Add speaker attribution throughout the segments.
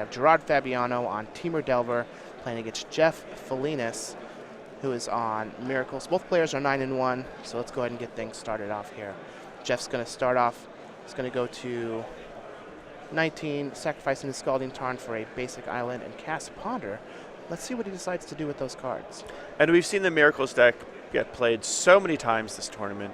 Speaker 1: have Gerard Fabiano on Temur Delver playing against Jeff Folinus, who is on Miracles. Both players are 9-1, so let's go ahead and get things started off here. Jeff's going to start off. He's going to go to 19, sacrificing his Scalding Tarn for a basic island and cast Ponder. Let's see what he decides to do with those cards.
Speaker 2: And we've seen the Miracles deck get played so many times this tournament,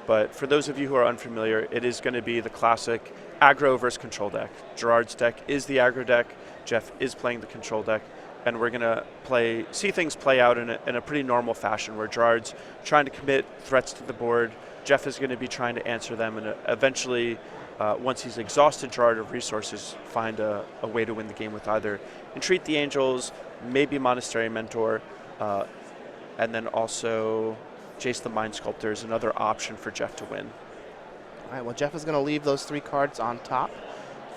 Speaker 2: but for those of you who are unfamiliar, it is going to be the classic aggro versus control deck. Gerard's deck is the aggro deck, Jeff is playing the control deck, and we're going to see things play out in a pretty normal fashion where Gerard's trying to commit threats to the board, Jeff is going to be trying to answer them, and eventually, once he's exhausted Gerard of resources, find a way to win the game with either Entreat the Angels, maybe Monastery Mentor, and then also Jace the Mind Sculptor is another option for Jeff to win.
Speaker 1: All right, well, Jeff is going to leave those 3 cards on top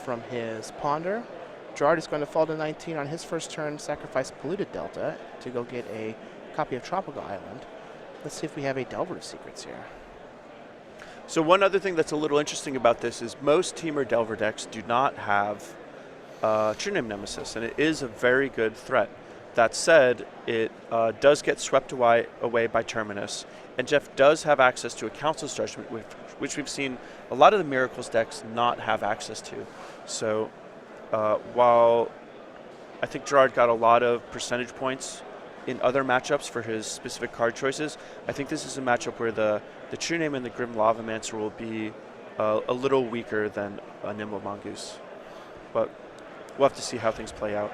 Speaker 1: from his Ponder. Gerard is going to fall to 19 on his first turn, sacrifice Polluted Delta to go get a copy of Tropical Island. Let's see if we have a Delver of Secrets here.
Speaker 2: So one other thing that's a little interesting about this is most Temur Delver decks do not have True Name Nemesis, and it is a very good threat. That said, it does get swept away by Terminus, and Jeff does have access to a Council's Judgment, which we've seen a lot of the Miracles decks not have access to. So while I think Gerard got a lot of percentage points in other matchups for his specific card choices, I think this is a matchup where the True Name and the Grim Lavamancer will be a little weaker than a Nimble Mongoose. But we'll have to see how things play out.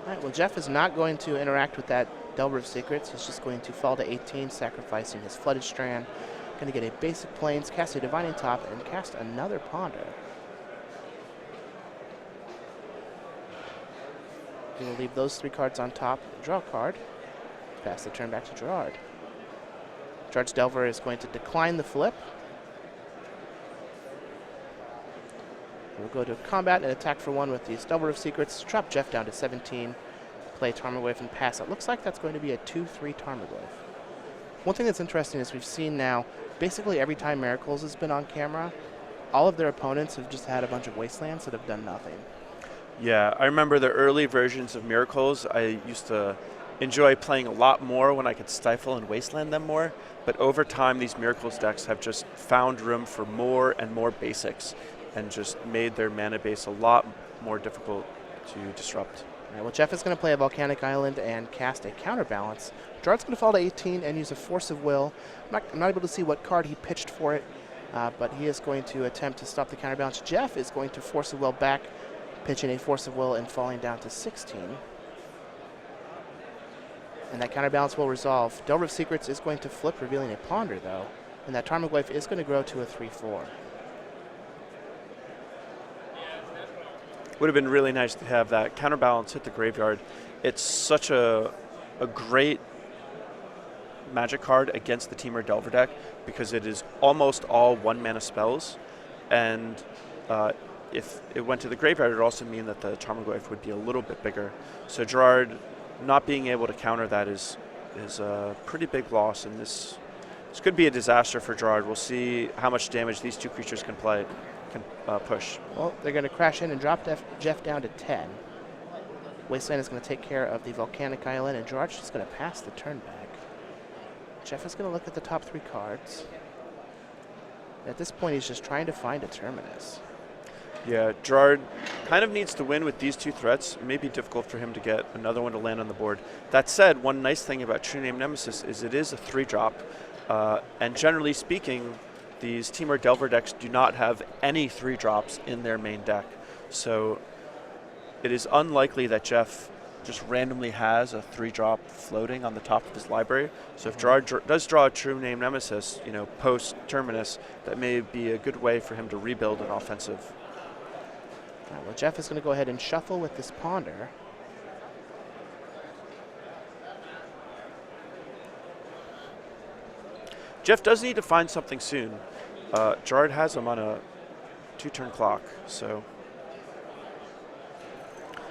Speaker 1: All right, well, Jeff is not going to interact with that Delver of Secrets. He's just going to fall to 18, sacrificing his Flooded Strand. Going to get a basic Plains, cast a Divining Top, and cast another Ponder. He will leave those 3 cards on top, draw a card, pass the turn back to Gerard. Gerard's Delver is going to decline the flip. We'll go to combat and attack for 1 with the Delver of Secrets, drop Jeff down to 17, play Tarmogoyf and pass. It looks like that's going to be a 2-3 Tarmogoyf. One thing that's interesting is we've seen now, basically every time Miracles has been on camera, all of their opponents have just had a bunch of Wastelands that have done nothing.
Speaker 2: Yeah, I remember the early versions of Miracles. I used to enjoy playing a lot more when I could stifle and wasteland them more, but over time these Miracles decks have just found room for more and more basics and just made their mana base a lot more difficult to disrupt.
Speaker 1: All right, well, Jeff is going to play a Volcanic Island and cast a Counterbalance. Gerard's going to fall to 18 and use a Force of Will. I'm not able to see what card he pitched for it, but he is going to attempt to stop the Counterbalance. Jeff is going to Force of Will back, pitching a Force of Will and falling down to 16. And that Counterbalance will resolve. Delver of Secrets is going to flip, revealing a Ponder, though. And that Tarmogoyf is going to grow to a 3-4.
Speaker 2: Would have been really nice to have that Counterbalance hit the graveyard. It's such a great Magic card against the Temur Delver deck because it is almost all 1-mana spells, and if it went to the graveyard, it would also mean that the Tarmogoyf would be a little bit bigger. So Gerard not being able to counter that is a pretty big loss, and this could be a disaster for Gerard. We'll see how much damage these 2 creatures can push.
Speaker 1: Well, they're going to crash in and drop Jeff down to 10. Wasteland is going to take care of the Volcanic Island, and Gerard's just going to pass the turn back. Jeff is going to look at the top 3 cards. At this point, he's just trying to find a Terminus.
Speaker 2: Yeah, Gerard kind of needs to win with these 2 threats. It may be difficult for him to get another one to land on the board. That said, one nice thing about True Name Nemesis is it is a 3-drop, and generally speaking, these Temur Delver decks do not have any 3-drops in their main deck. So it is unlikely that Jeff just randomly has a 3-drop floating on the top of his library. So if Gerard does draw a True Name Nemesis, post Terminus, that may be a good way for him to rebuild an offensive.
Speaker 1: All right, well, Jeff is going to go ahead and shuffle with this Ponder.
Speaker 2: Jeff does need to find something soon. Gerard has him on a 2-turn clock, so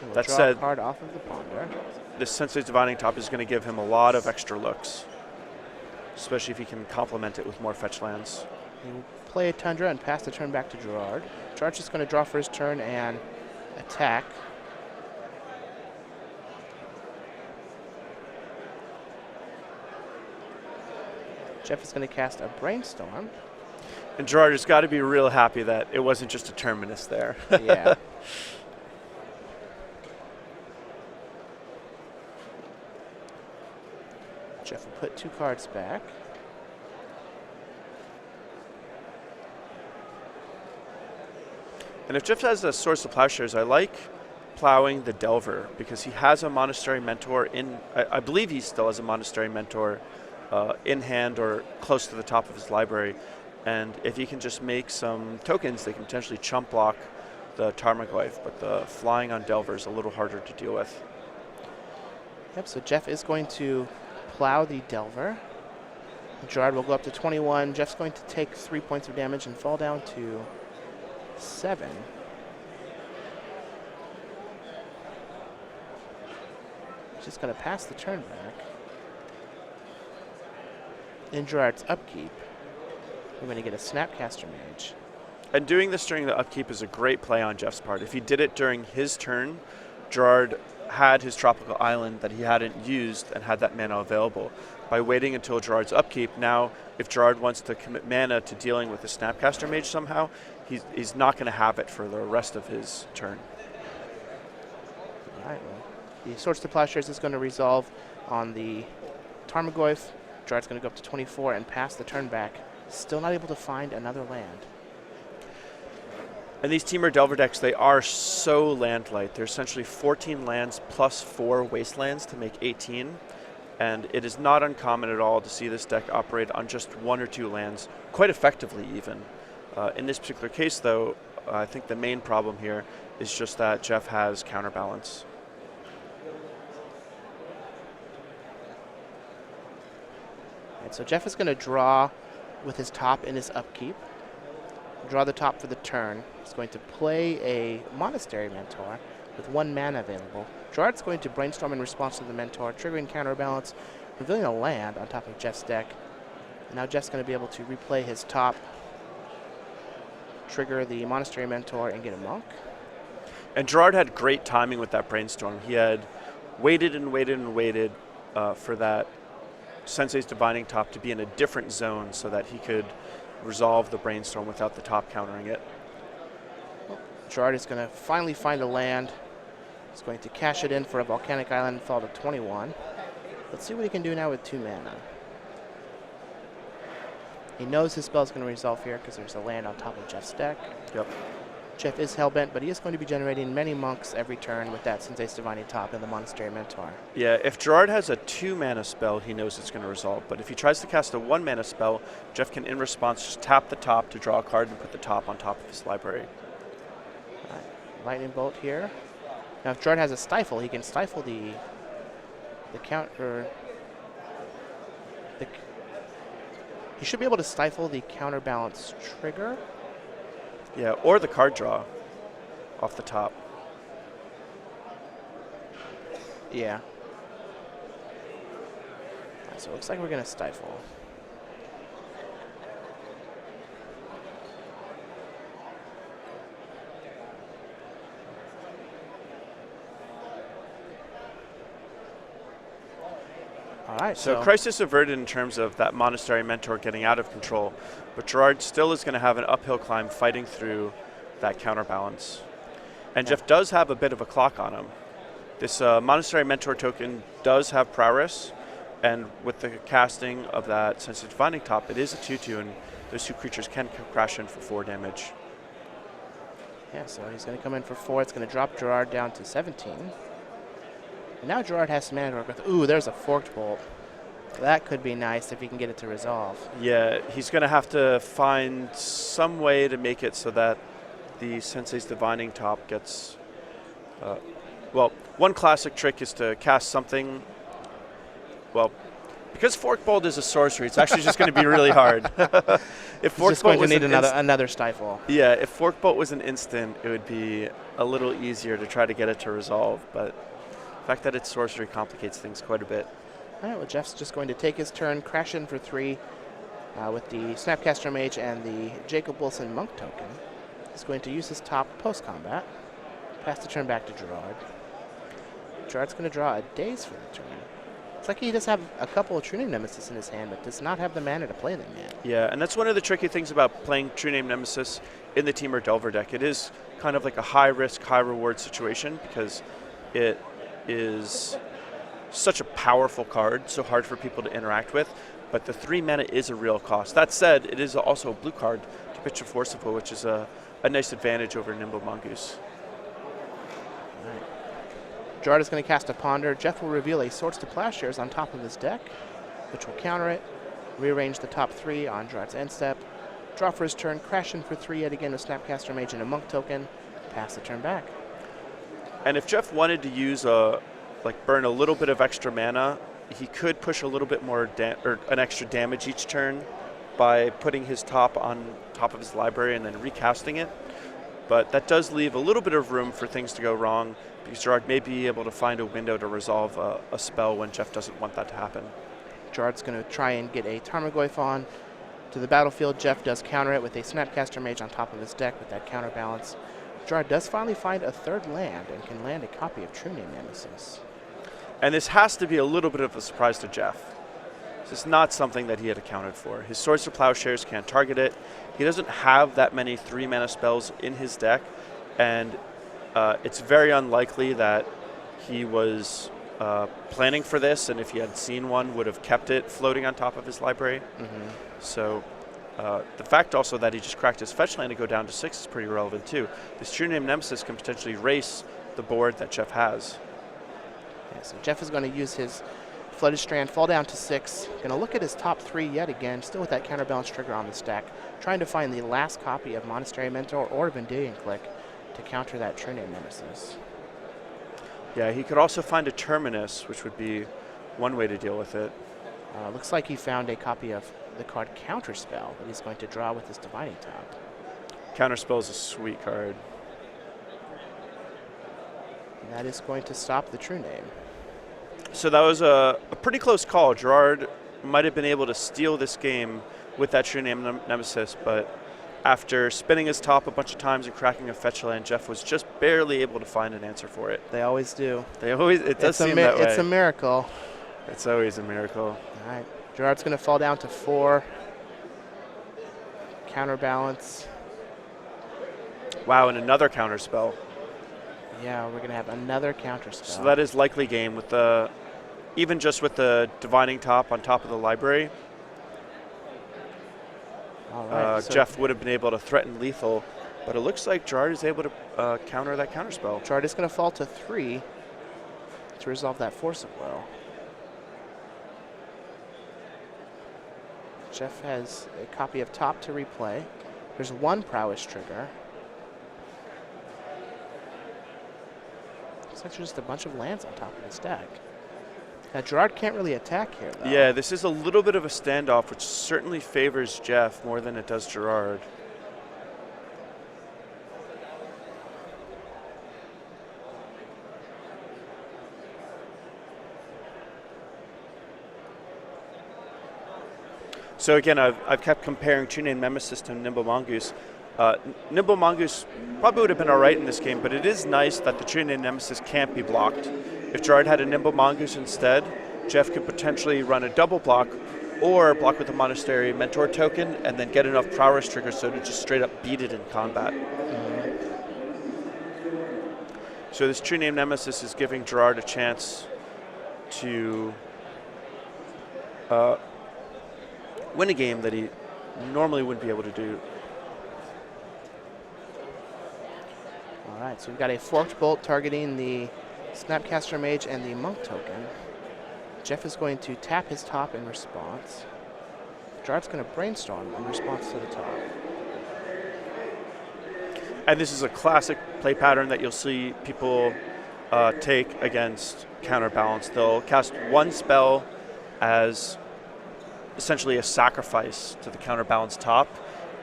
Speaker 1: We'll
Speaker 2: that
Speaker 1: draw
Speaker 2: said,
Speaker 1: a card off of the Ponder.
Speaker 2: This Sensei's Divining Top is going to give him a lot of extra looks, especially if he can complement it with more fetch lands.
Speaker 1: He'll play a Tundra and pass the turn back to Gerard. Gerard's just going to draw for his turn and attack. Jeff is going to cast a Brainstorm.
Speaker 2: And Gerard has got to be real happy that it wasn't just a Terminus there.
Speaker 1: Yeah. Jeff will put 2 cards back.
Speaker 2: And if Jeff has a Source of Plowshares, I like plowing the Delver because he has a Monastery Mentor in, I believe he still has a Monastery Mentor in hand or close to the top of his library. And if he can just make some tokens, they can potentially chump block the Tarmogoyf, but the flying on Delver is a little harder to deal with.
Speaker 1: Yep, so Jeff is going to plow the Delver. Gerard will go up to 21. Jeff's going to take 3 points of damage and fall down to 7. Just going to pass the turn back. In Gerard's upkeep, we're going to get a Snapcaster Mage.
Speaker 2: And doing this during the upkeep is a great play on Jeff's part. If he did it during his turn, Gerard had his Tropical Island that he hadn't used and had that mana available. By waiting until Gerard's upkeep, now if Gerard wants to commit mana to dealing with the Snapcaster Mage somehow, he's not going to have it for the rest of his turn.
Speaker 1: All right, well, the Swords to Plowshares is going to resolve on the Tarmogoyf. Gerard's going to go up to 24 and pass the turn back. Still not able to find another land.
Speaker 2: And these Temur Delver decks, they are so land light. They're essentially 14 lands plus 4 wastelands to make 18. And it is not uncommon at all to see this deck operate on just 1 or 2 lands, quite effectively even. In this particular case, though, I think the main problem here is just that Jeff has counterbalance.
Speaker 1: And so Jeff is going to draw with his top in his upkeep. Draw the top for the turn. He's going to play a Monastery Mentor with 1 mana available. Gerard's going to Brainstorm in response to the Mentor, triggering Counterbalance, revealing a land on top of Jeff's deck. And now Jeff's going to be able to replay his top, trigger the Monastery Mentor, and get a Monk.
Speaker 2: And Gerard had great timing with that Brainstorm. He had waited and waited and waited for that Sensei's Divining top to be in a different zone so that he could resolve the Brainstorm without the top countering it.
Speaker 1: Gerard is going to finally find a land. He's going to cash it in for a Volcanic Island, fall to 21. Let's see what he can do now with 2 mana. He knows his spell is going to resolve here because there's a land on top of Jeff's deck.
Speaker 2: Yep.
Speaker 1: Jeff is hellbent, but he is going to be generating many monks every turn with that Sensei's Divining top and the Monastery Mentor.
Speaker 2: Yeah, if Gerard has a 2 mana spell, he knows it's going to resolve. But if he tries to cast a 1 mana spell, Jeff can, in response, just tap the top to draw a card and put the top on top of his library.
Speaker 1: All right, Lightning Bolt here. Now, if Gerard has a Stifle, he can stifle the counter. He should be able to stifle the Counterbalance trigger.
Speaker 2: Yeah, or the card draw off the top.
Speaker 1: Yeah. So it looks like we're going to stifle. All right,
Speaker 2: so Crisis averted in terms of that Monastery Mentor getting out of control, but Gerard still is going to have an uphill climb fighting through that counterbalance. And Jeff does have a bit of a clock on him. This Monastery Mentor token does have prowess, and with the casting of that Sensei's Divining top, it is a 2/2, and those 2 creatures can crash in for 4 damage.
Speaker 1: Yeah, so he's going to come in for 4. It's going to drop Gerard down to 17. And now Gerard has some mana to work with. Ooh, there's a Forked Bolt. That could be nice if he can get it to resolve.
Speaker 2: Yeah, he's going to have to find some way to make it so that the Sensei's Divining top gets... well, one classic trick is to cast something... Well, because Forked Bolt is a sorcery, it's actually just going to be really hard. If
Speaker 1: Forked just going to need another Stifle.
Speaker 2: Yeah, if Forked Bolt was an instant, it would be a little easier to try to get it to resolve, but the fact that it's sorcery complicates things quite a bit.
Speaker 1: All right, well, Jeff's just going to take his turn, crash in for 3 with the Snapcaster Mage and the Jacob Wilson Monk token. He's going to use his top post-combat, pass the turn back to Gerard. Gerard's going to draw a Daze for the turn. It's like he does have a couple of True Name Nemesis in his hand, but does not have the mana to play them yet.
Speaker 2: Yeah, and that's one of the tricky things about playing True Name Nemesis in the Temur Delver deck. It is kind of like a high-risk, high-reward situation because it is such a powerful card, so hard for people to interact with, but the 3 mana is a real cost. That said, it is also a blue card to pitch a Force of Will, which is a nice advantage over Nimble Mongoose.
Speaker 1: Gerard is going to cast a Ponder. Jeff will reveal a Swords to Plowshares on top of his deck, which will counter it. Rearrange the top 3 on Gerard's end step. Draw for his turn, crash in for 3 yet again with Snapcaster Mage and a Monk token. Pass the turn back.
Speaker 2: And if Jeff wanted to use burn a little bit of extra mana, he could push a little bit more or an extra damage each turn by putting his top on top of his library and then recasting it. But that does leave a little bit of room for things to go wrong, because Gerard may be able to find a window to resolve a spell when Jeff doesn't want that to happen.
Speaker 1: Gerard's going to try and get a Tarmogoyf on to the battlefield. Jeff does counter it with a Snapcaster Mage on top of his deck with that counterbalance. Gerard does finally find a 3rd land and can land a copy of True Name Nemesis.
Speaker 2: And this has to be a little bit of a surprise to Jeff. This is not something that he had accounted for. His Swords to Plowshares can't target it. He doesn't have that many 3 mana spells in his deck, and it's very unlikely that he was planning for this, and if he had seen one, would have kept it floating on top of his library. So the fact also that he just cracked his fetch land to go down to 6 is pretty relevant too. This True Name Nemesis can potentially race the board that Jeff has.
Speaker 1: Yeah, so Jeff is going to use his Flooded Strand, fall down to 6. Going to look at his top 3 yet again, still with that counterbalance trigger on the stack, trying to find the last copy of Monastery Mentor or Vendilion Click to counter that True Name Nemesis.
Speaker 2: Yeah, he could also find a Terminus, which would be one way to deal with it.
Speaker 1: Looks like he found a copy of the card Counterspell that he's going to draw with his Divining Top.
Speaker 2: Counterspell is a sweet card.
Speaker 1: And that is going to stop the True Name.
Speaker 2: So that was a pretty close call. Gerard might have been able to steal this game with that True Name Nemesis, but after spinning his top a bunch of times and cracking a fetch land, Jeff was just barely able to find an answer for it.
Speaker 1: They always do.
Speaker 2: It does seem that way.
Speaker 1: It's a miracle.
Speaker 2: It's always a miracle.
Speaker 1: All right. Gerard's going to fall down to 4. Counterbalance.
Speaker 2: Wow, and another counterspell.
Speaker 1: Yeah, we're going to have another counterspell.
Speaker 2: So that is likely game with even just with the Divining Top on top of the library.
Speaker 1: All right, so
Speaker 2: Jeff would have been able to threaten lethal, but it looks like Gerard is able to counter that counterspell.
Speaker 1: Gerard is going to fall to 3 to resolve that Force of Will. Jeff has a copy of Top to replay. There's 1 Prowess trigger. Looks like there's just a bunch of lands on top of his deck. Now, Gerard can't really attack here, though.
Speaker 2: Yeah, this is a little bit of a standoff, which certainly favors Jeff more than it does Gerard. So again, I've kept comparing True Name Nemesis to Nimble Mongoose. Nimble Mongoose probably would have been all right in this game, but it is nice that the True Name Nemesis can't be blocked. If Gerard had a Nimble Mongoose instead, Jeff could potentially run a double block or block with a Monastery Mentor token and then get enough Prowess triggers so to just straight up beat it in combat. So this True Name Nemesis is giving Gerard a chance to win a game that he normally wouldn't be able to do.
Speaker 1: All right, so we've got a Forked Bolt targeting the Snapcaster Mage and the Monk token. Jeff is going to tap his top in response. Gerard's going to Brainstorm in response to the top.
Speaker 2: And this is a classic play pattern that you'll see people take against Counterbalance. They'll cast 1 spell as essentially a sacrifice to the Counterbalance top,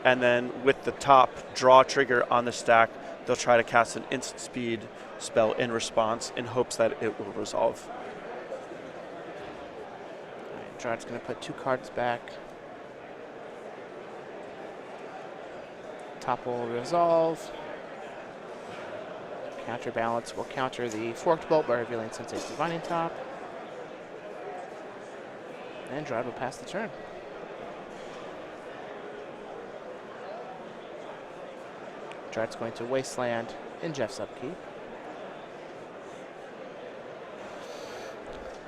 Speaker 2: and then with the top draw trigger on the stack, they'll try to cast an instant speed spell in response in hopes that it will resolve.
Speaker 1: All right, Gerard's going to put 2 cards back. Top will resolve. Counterbalance will counter the Forked Bolt by revealing Sensei's Divining Top. And Gerard will pass the turn. Gerard's going to Wasteland in Jeff's upkeep.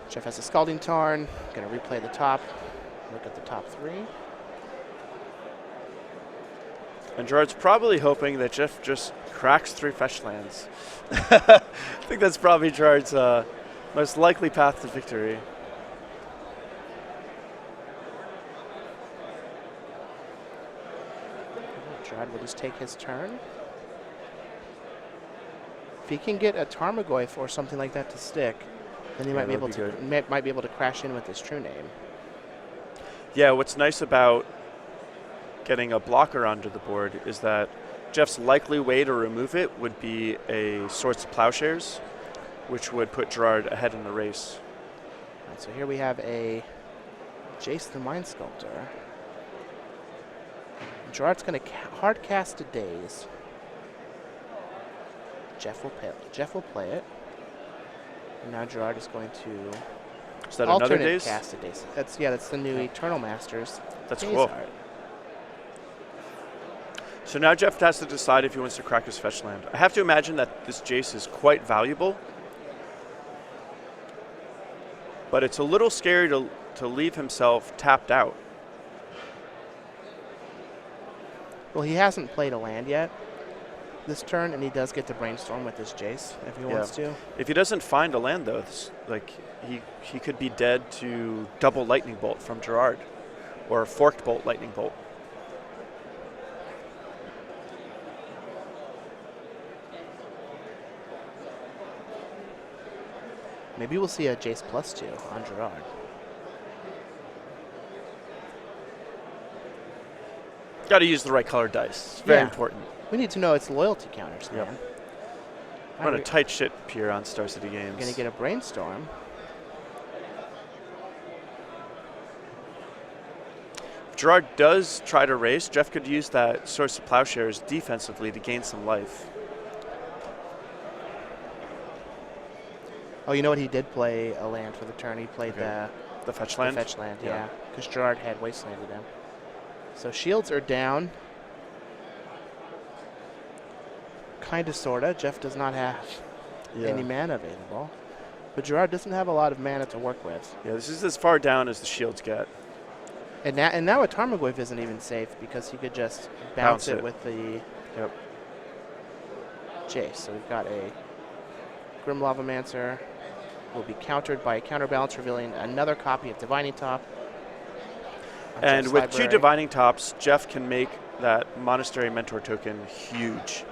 Speaker 1: Jeff has a Scalding Tarn. Going to replay the top. Look at the top 3.
Speaker 2: And Gerard's probably hoping that Jeff just cracks 3 fetch lands. I think that's probably Gerard's most likely path to victory.
Speaker 1: Gerard will just take his turn. If he can get a Tarmogoyf or something like that to stick, then he might be able to crash in with his true name.
Speaker 2: Yeah, what's nice about getting a blocker onto the board is that Jeff's likely way to remove it would be a Swords to Plowshares, which would put Gerard ahead in the race.
Speaker 1: All right, so here we have a Jace the Mind Sculptor. Gerard's going to hard cast a Daze. Jeff will play it. And now Gerard is going to
Speaker 2: Is that another Daze?
Speaker 1: Cast a Daze. That's the new Eternal Masters.
Speaker 2: That's
Speaker 1: Daze
Speaker 2: cool.
Speaker 1: art.
Speaker 2: So now Jeff has to decide if he wants to crack his fetch land. I have to imagine that this Jace is quite valuable, but it's a little scary to leave himself tapped out.
Speaker 1: Well, he hasn't played a land yet this turn, and he does get to brainstorm with his Jace if he wants to.
Speaker 2: If he doesn't find a land, though, he could be dead to double Lightning Bolt from Gerard, or Forked Bolt Lightning Bolt.
Speaker 1: Maybe we'll see a Jace +2 on Gerard.
Speaker 2: Got to use the right color dice. It's very important.
Speaker 1: We need to know its loyalty counters, man.
Speaker 2: Run a tight ship here on Star City Games.
Speaker 1: Going to get a Brainstorm.
Speaker 2: If Gerard does try to race, Jeff could use that Swords to Plowshares defensively to gain some life.
Speaker 1: Oh, you know what? He did play a land for the turn. He played the
Speaker 2: fetch land?
Speaker 1: The fetch land, yeah. Because Gerard had Wastelanded him. So shields are down. Kind of, sort of. Jeff does not have any mana available. But Gerard doesn't have a lot of mana to work with.
Speaker 2: Yeah, this is as far down as the shields get.
Speaker 1: And now a Tarmogoyf isn't even safe because he could just bounce it with the Jace. So we've got a Grim Lavamancer. Will be countered by a counterbalance, revealing another copy of Divining Top.
Speaker 2: And with 2 Divining Tops, Jeff can make that Monastery Mentor token huge.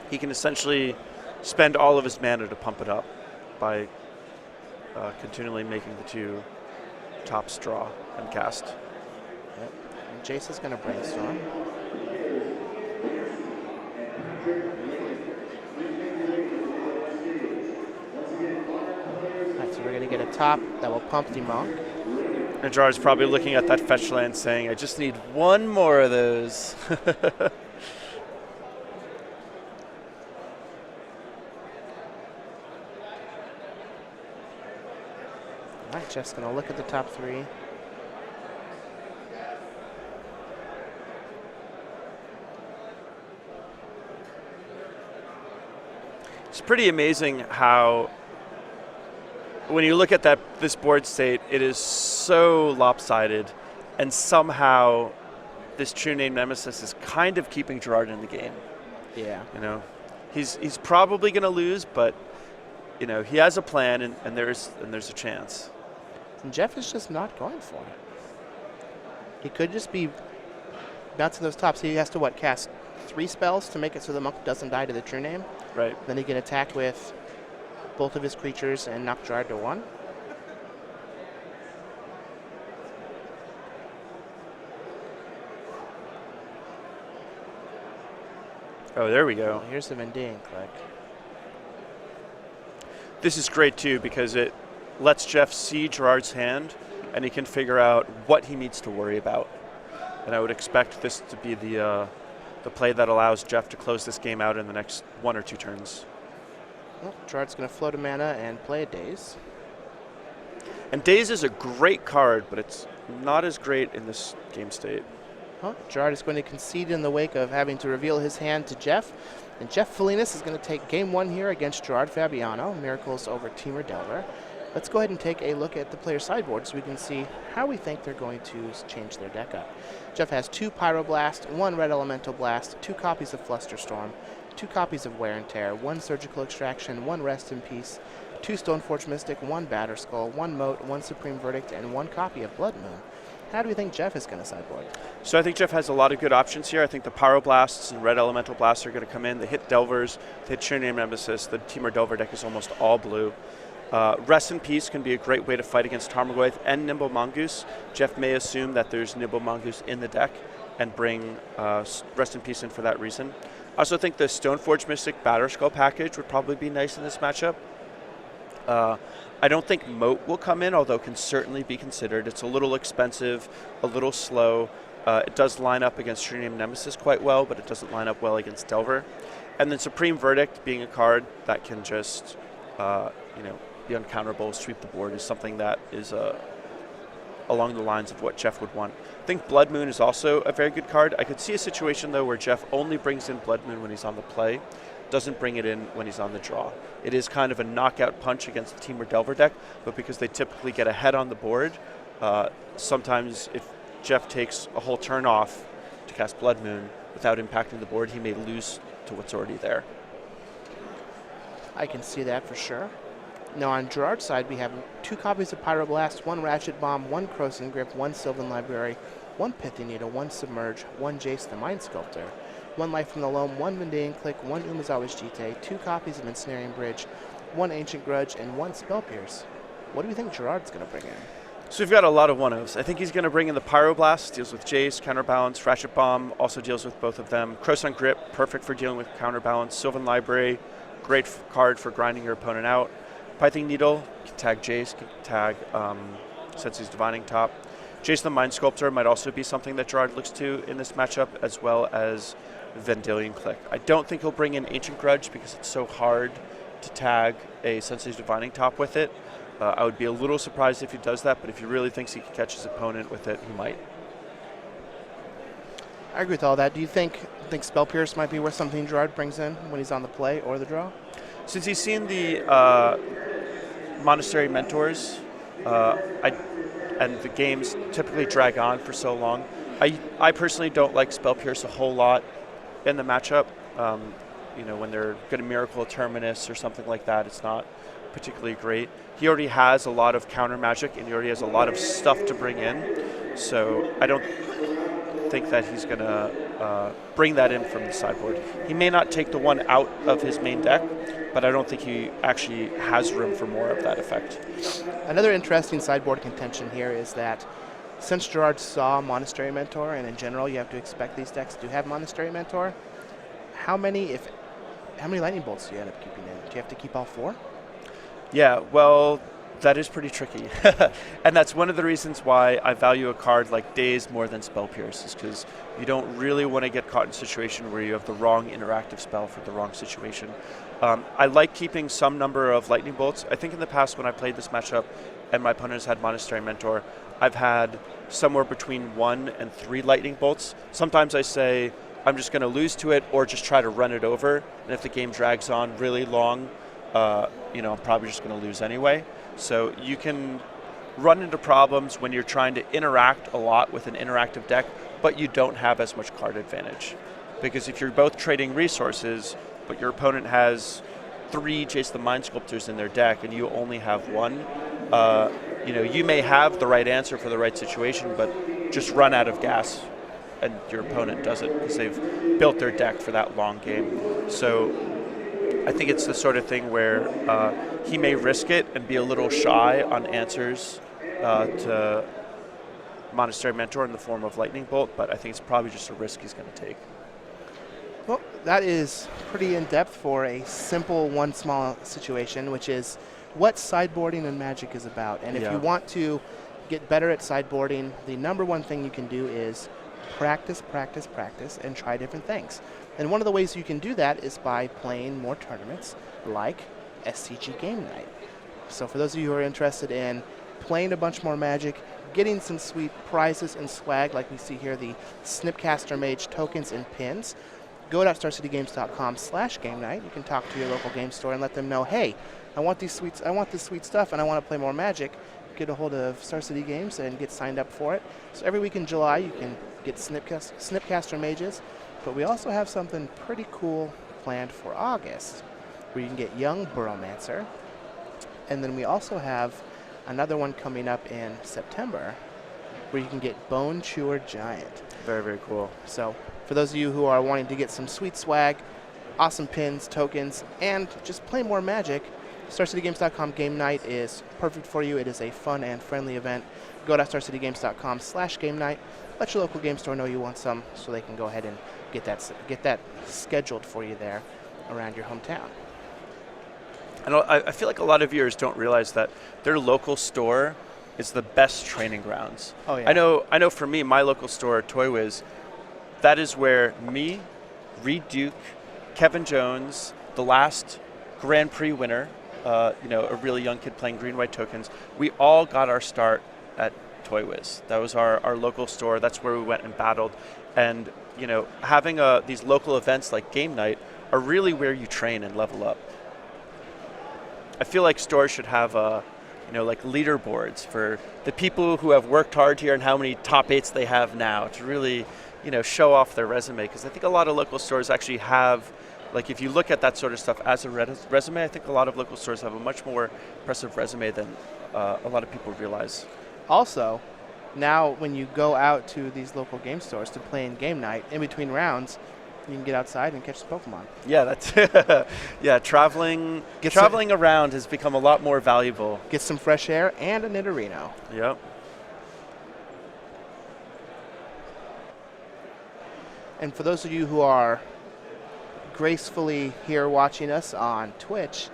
Speaker 2: He can essentially spend all of his mana to pump it up by continually making the 2 tops draw and cast.
Speaker 1: Yep. And Jace is going to Brainstorm. So we're going to get a top that will pump the Monk.
Speaker 2: And Gerard's probably looking at that fetch land saying, I just need 1 more of those.
Speaker 1: All right, Jeff's going to look at the top 3.
Speaker 2: It's pretty amazing how when you look at this board state, it is so lopsided, and somehow this True Name Nemesis is kind of keeping Gerard in the game.
Speaker 1: Yeah.
Speaker 2: You know, he's probably going to lose, but you know he has a plan, and there's a chance.
Speaker 1: And Jeff is just not going for it. He could just be bouncing those tops. He has to cast 3 spells to make it so the Monk doesn't die to the True Name.
Speaker 2: Right.
Speaker 1: Then he can attack with both of his creatures and knock Gerard to 1.
Speaker 2: Oh, there we go.
Speaker 1: Well, here's the Vendean Click.
Speaker 2: This is great too because it lets Jeff see Gerard's hand, and he can figure out what he needs to worry about. And I would expect this to be the play that allows Jeff to close this game out in the next 1 or 2 turns.
Speaker 1: Well, Gerard's going to float a mana and play a Daze.
Speaker 2: And Daze is a great card, but it's not as great in this game state.
Speaker 1: Well, Gerard is going to concede in the wake of having to reveal his hand to Jeff. And Jeff Folinus is going to take game 1 here against Gerard Fabiano. Miracles over Teamer Delver. Let's go ahead and take a look at the player sideboard so we can see how we think they're going to change their deck up. Jeff has 2 Pyroblast, 1 Red Elemental Blast, 2 copies of Flusterstorm, 2 copies of Wear and Tear, 1 Surgical Extraction, 1 Rest in Peace, 2 Stoneforge Mystic, 1 Batterskull, 1 Moat, 1 Supreme Verdict, and 1 copy of Blood Moon. How do we think Jeff is going to sideboard?
Speaker 2: So I think Jeff has a lot of good options here. I think the Pyroblasts and Red Elemental Blasts are going to come in. They hit Delvers, they hit Trinity Nemesis. The Teamer Delver deck is almost all blue. Rest in Peace can be a great way to fight against Tarmogoyf and Nimble Mongoose. Jeff may assume that there's Nimble Mongoose in the deck and bring Rest in Peace in for that reason. I also think the Stoneforge Mystic Batterskull package would probably be nice in this matchup. I don't think Moat will come in, although can certainly be considered. It's a little expensive, a little slow. It does line up against Trinity Nemesis quite well, but it doesn't line up well against Delver. And then Supreme Verdict, being a card that can just be uncounterable, sweep the board, is something that is along the lines of what Jeff would want. I think Blood Moon is also a very good card. I could see a situation, though, where Jeff only brings in Blood Moon when he's on the play, doesn't bring it in when he's on the draw. It is kind of a knockout punch against the Teamer Delver deck, but because they typically get ahead on the board, sometimes if Jeff takes a whole turn off to cast Blood Moon without impacting the board, he may lose to what's already there.
Speaker 1: I can see that for sure. Now on Gerard's side, we have 2 copies of Pyroblast, 1 Ratchet Bomb, 1 Croson Grip, 1 Sylvan Library, 1 Pithy Needle, 1 Submerge, 1 Jace the Mind Sculptor, 1 Life from the Loam, 1 Mundane Click, 1 Umazawa's Jite, 2 copies of Ensnaring Bridge, 1 Ancient Grudge, and 1 Spell Pierce. What do we think Gerard's going to bring in?
Speaker 2: So we've got a lot of 1-ofs. I think he's going to bring in the Pyroblast, deals with Jace, Counterbalance, Ratchet Bomb, also deals with both of them. Croson Grip, perfect for dealing with Counterbalance. Sylvan Library, great card for grinding your opponent out. Pithing Needle, can tag Jace, can tag Sensi's Divining Top. Jace the Mind Sculptor might also be something that Gerard looks to in this matchup, as well as Vendilion Click. I don't think he'll bring in Ancient Grudge because it's so hard to tag a Sensi's Divining Top with it. I would be a little surprised if he does that, but if he really thinks he can catch his opponent with it, he might.
Speaker 1: I agree with all that. Do you think Spell Pierce might be worth something Gerard brings in when he's on the play or the draw?
Speaker 2: Since he's seen the Monastery Mentors, and the games typically drag on for so long, I personally don't like Spell Pierce a whole lot in the matchup. When they're going to Miracle Terminus or something like that, it's not particularly great. He already has a lot of counter magic, and he already has a lot of stuff to bring in, so I don't think that he's going to bring that in from the sideboard. He may not take the one out of his main deck, but I don't think he actually has room for more of that effect.
Speaker 1: Another interesting sideboard contention here is that since Gerard saw Monastery Mentor, and in general you have to expect these decks to have Monastery Mentor, how many lightning bolts do you end up keeping in? Do you have to keep all 4?
Speaker 2: Yeah, well, that is pretty tricky. And that's one of the reasons why I value a card like Daze more than Spell Pierce, is because you don't really want to get caught in a situation where you have the wrong interactive spell for the wrong situation. I like keeping some number of lightning bolts. I think in the past when I played this matchup and my opponents had Monastery Mentor, I've had somewhere between 1 and 3 lightning bolts. Sometimes I say I'm just going to lose to it or just try to run it over, and if the game drags on really long, I'm probably just going to lose anyway. So you can run into problems when you're trying to interact a lot with an interactive deck, but you don't have as much card advantage. Because if you're both trading resources, but your opponent has 3 Jace the Mind Sculptors in their deck and you only have 1, you may have the right answer for the right situation, but just run out of gas and your opponent doesn't because they've built their deck for that long game. So I think it's the sort of thing where he may risk it and be a little shy on answers to Monastery Mentor in the form of Lightning Bolt, but I think it's probably just a risk he's going to take.
Speaker 1: Well, that is pretty in-depth for a simple one small situation, which is what sideboarding and Magic is about. And if you want to get better at sideboarding, the number one thing you can do is practice, practice, practice, and try different things. And one of the ways you can do that is by playing more tournaments like SCG Game Night. So for those of you who are interested in playing a bunch more Magic, getting some sweet prizes and swag like we see here, the Snipcaster Mage tokens and pins. Go to StarCityGames.com/game night. You can talk to your local game store and let them know, hey, I want this sweet stuff and I want to play more Magic. Get a hold of Star City Games and get signed up for it. So every week in July you can get Snipcaster Mages, but we also have something pretty cool planned for August where you can get Young Burrowmancer. And then we also have another one coming up in September where you can get Bone Chewer Giant.
Speaker 2: Very, very cool.
Speaker 1: So for those of you who are wanting to get some sweet swag, awesome pins, tokens, and just play more Magic, StarCityGames.com game night is perfect for you. It is a fun and friendly event. Go to StarCityGames.com/game night. Let your local game store know you want some so they can go ahead and get that scheduled for you there around your hometown.
Speaker 2: And I feel like a lot of viewers don't realize that their local store is the best training grounds.
Speaker 1: Oh, yeah.
Speaker 2: I know for me, my local store, Toy Wiz, that is where me, Reed Duke, Kevin Jones, the last Grand Prix winner, a really young kid playing green-white tokens, we all got our start at Toy Wiz. That was our local store. That's where we went and battled. And, having these local events like game night are really where you train and level up. I feel like stores should have like leaderboards for the people who have worked hard here and how many top 8s they have now to really, show off their resume. Because I think a lot of local stores actually have, like if you look at that sort of stuff as a resume, I think a lot of local stores have a much more impressive resume than a lot of people realize.
Speaker 1: Also, now when you go out to these local game stores to play in game night, in between rounds, you can get outside and catch the Pokemon.
Speaker 2: Yeah, that's traveling around has become a lot more valuable.
Speaker 1: Get some fresh air and a Nidorino.
Speaker 2: Yep.
Speaker 1: And for those of you who are gracefully here watching us on Twitch,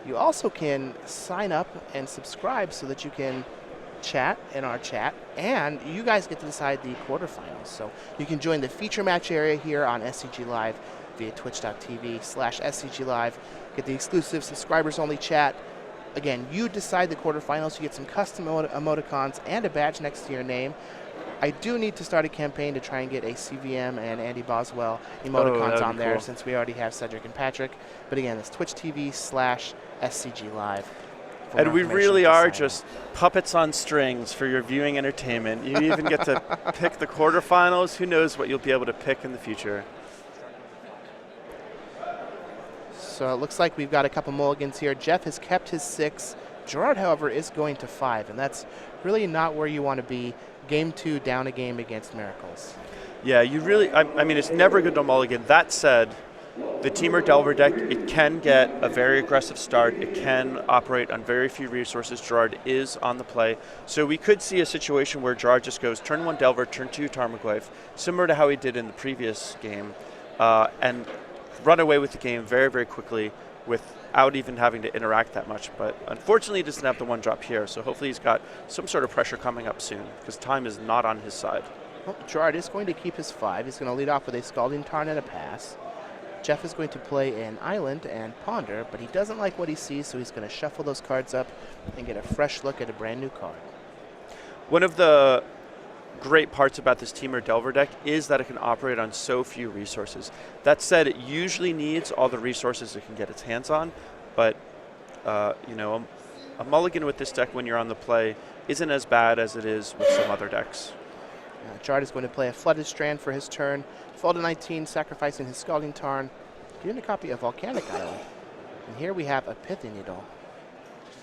Speaker 1: you also can sign up and subscribe so that you can chat in our chat, and you guys get to decide the quarterfinals. So you can join the feature match area here on SCG Live via twitch.tv/SCG Live. Get the exclusive subscribers-only chat. Again, you decide the quarterfinals. You get some custom emoticons and a badge next to your name. I do need to start a campaign to try and get a CVM and Andy Boswell emoticons on there, since we already have Cedric and Patrick. But again, it's twitch.tv/SCG Live.
Speaker 2: And we really are just puppets on strings for your viewing entertainment. You even get to pick the quarterfinals. Who knows what you'll be able to pick in the future.
Speaker 1: So it looks like we've got a couple mulligans here. Jeff has kept his 6. Gerard, however, is going to 5, and that's really not where you want to be. Game 2, down a game against Miracles.
Speaker 2: Yeah, you really, I mean, it's never good to mulligan. That said, the Temur Delver deck, it can get a very aggressive start. It can operate on very few resources. Gerard is on the play. So we could see a situation where Gerard just goes turn 1 Delver, turn 2 Tarmogoyf, similar to how he did in the previous game, and run away with the game very, very quickly without even having to interact that much. But unfortunately, he doesn't have the 1-drop here, so hopefully he's got some sort of pressure coming up soon, because time is not on his side.
Speaker 1: Well, Gerard is going to keep his 5. He's going to lead off with a Scalding Tarn and a pass. Jeff is going to play an Island and Ponder, but he doesn't like what he sees, so he's going to shuffle those cards up and get a fresh look at a brand new card.
Speaker 2: One of the great parts about this Temur Delver deck is that it can operate on so few resources. That said, it usually needs all the resources it can get its hands on, but a mulligan with this deck when you're on the play isn't as bad as it is with some other decks.
Speaker 1: Gerard is going to play a Flooded Strand for his turn. Fall to 19, sacrificing his Scalding Tarn, getting a copy of Volcanic Island. And here we have a Pithy Needle.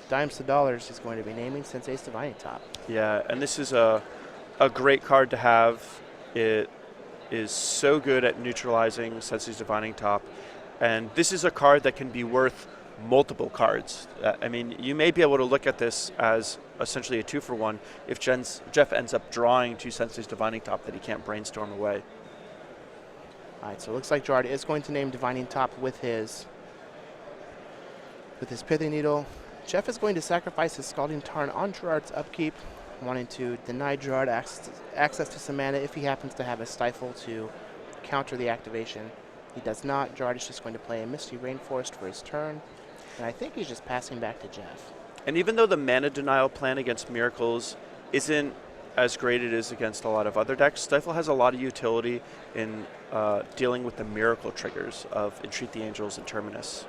Speaker 1: Dimes to dollars is going to be naming Sensei's Divining Top.
Speaker 2: Yeah, and this is a great card to have. It is so good at neutralizing Sensei's Divining Top. And this is a card that can be worth multiple cards. I mean, you may be able to look at this as essentially a 2-for-1 if Jeff ends up drawing 2 Sensei's Divining Top that he can't brainstorm away.
Speaker 1: All right, so it looks like Gerard is going to name Divining Top with his Pithy Needle. Jeff is going to sacrifice his Scalding Tarn on Gerard's upkeep, wanting to deny Gerard access to some mana if he happens to have a Stifle to counter the activation. He does not. Gerard is just going to play a Misty Rainforest for his turn, and I think he's just passing back to Jeff.
Speaker 2: And even though the mana denial plan against Miracles isn't as great it is against a lot of other decks, Stifle has a lot of utility in dealing with the Miracle triggers of Entreat the Angels and Terminus.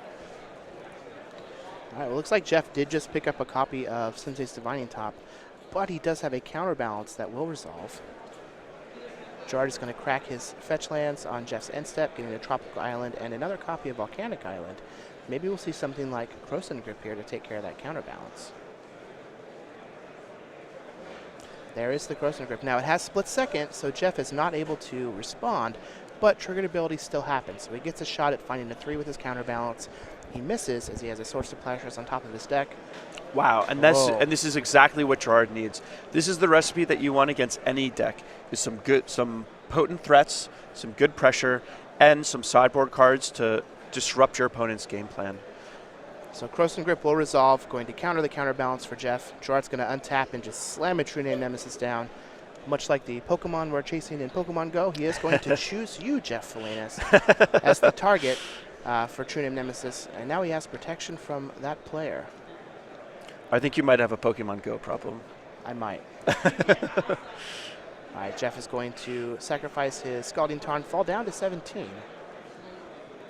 Speaker 1: All right, well, looks like Jeff did just pick up a copy of Sensei's Divining Top, but he does have a counterbalance that will resolve. Gerard is going to crack his fetch lands on Jeff's end step, getting a Tropical Island and another copy of Volcanic Island. Maybe we'll see something like Croson Grip here to take care of that counterbalance. There is the Croson Grip. Now it has split second, so Jeff is not able to respond, but triggered ability still happens. So he gets a shot at finding a 3 with his counterbalance. He misses as he has a Source of Plashers on top of his deck.
Speaker 2: Wow, and this is exactly what Gerard needs. This is the recipe that you want against any deck: is some potent threats, some good pressure, and some sideboard cards to disrupt your opponent's game plan.
Speaker 1: So Croson Grip will resolve, going to counter the counterbalance for Jeff. Gerard's going to untap and just slam a True Name Nemesis down. Much like the Pokemon we're chasing in Pokemon Go, he is going to choose you, Jeff Folinus, as the target for True Name Nemesis. And now he has protection from that player.
Speaker 2: I think you might have a Pokemon Go problem.
Speaker 1: I might. All right, Jeff is going to sacrifice his Scalding Tarn, fall down to 17.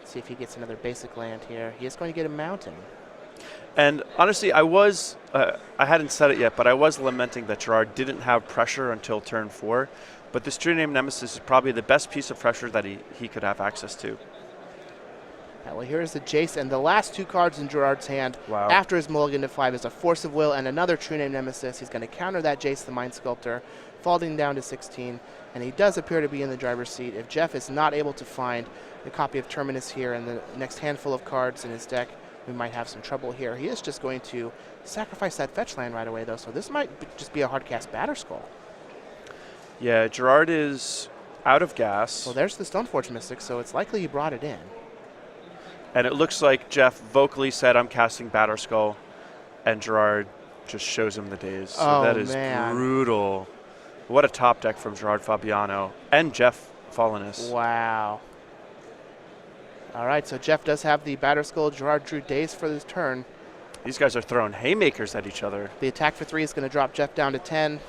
Speaker 1: See if he gets another basic land here. He is going to get a mountain.
Speaker 2: And honestly, I hadn't said it yet, but I was lamenting that Gerard didn't have pressure until turn 4. But this True Name Nemesis is probably the best piece of pressure that he could have access to.
Speaker 1: Well, here's the Jace, and the last 2 cards in Gerard's hand
Speaker 2: Wow.
Speaker 1: after his mulligan to 5 is a Force of Will and another True Name Nemesis. He's going to counter that Jace the Mind Sculptor, falling down to 16, and he does appear to be in the driver's seat. If Jeff is not able to find a copy of Terminus here and the next handful of cards in his deck, we might have some trouble here. He is just going to sacrifice that fetch land right away, though, so this might just be a hard-cast Batterskull.
Speaker 2: Yeah, Gerard is out of gas.
Speaker 1: Well, there's the Stoneforge Mystic, so it's likely he brought it in.
Speaker 2: And it looks like Jeff vocally said, "I'm casting Batterskull," and Gerard just shows him the days. So that is brutal. What a top deck from Gerard Fabiano and Jeff Folinus.
Speaker 1: Wow. All right, so Jeff does have the Batterskull. Gerard drew days for this turn.
Speaker 2: These guys are throwing haymakers at each other.
Speaker 1: The attack for 3 is going to drop Jeff down to 10.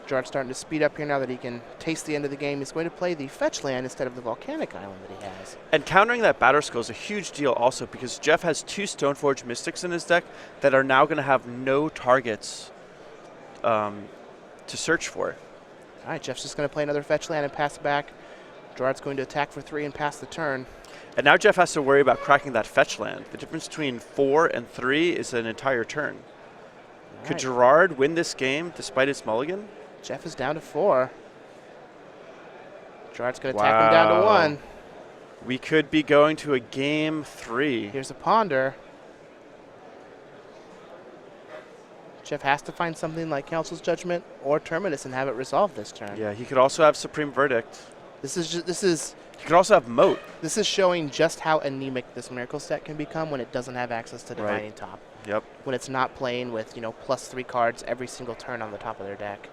Speaker 1: Gerard's starting to speed up here now that he can taste the end of the game. He's going to play the fetch land instead of the Volcanic Island that he has.
Speaker 2: And countering that Batterskull is a huge deal also because Jeff has 2 Stoneforge Mystics in his deck that are now going to have no targets to search for.
Speaker 1: All right, Jeff's just going to play another fetch land and pass back. Gerard's going to attack for 3 and pass the turn.
Speaker 2: And now Jeff has to worry about cracking that fetch land. The difference between 4 and 3 is an entire turn.
Speaker 1: All
Speaker 2: Could
Speaker 1: right.
Speaker 2: Gerard win this game despite his mulligan?
Speaker 1: Jeff is down to 4. Gerard's going to attack him down to 1.
Speaker 2: We could be going to a game 3.
Speaker 1: Here's a Ponder. Jeff has to find something like Council's Judgment or Terminus and have it resolve this turn.
Speaker 2: Yeah, he could also have Supreme Verdict.
Speaker 1: This is
Speaker 2: He could also have Moat.
Speaker 1: This is showing just how anemic this Miracle set can become when it doesn't have access to Divining Top.
Speaker 2: Yep.
Speaker 1: When it's not playing with, +3 cards every single turn on the top of their deck.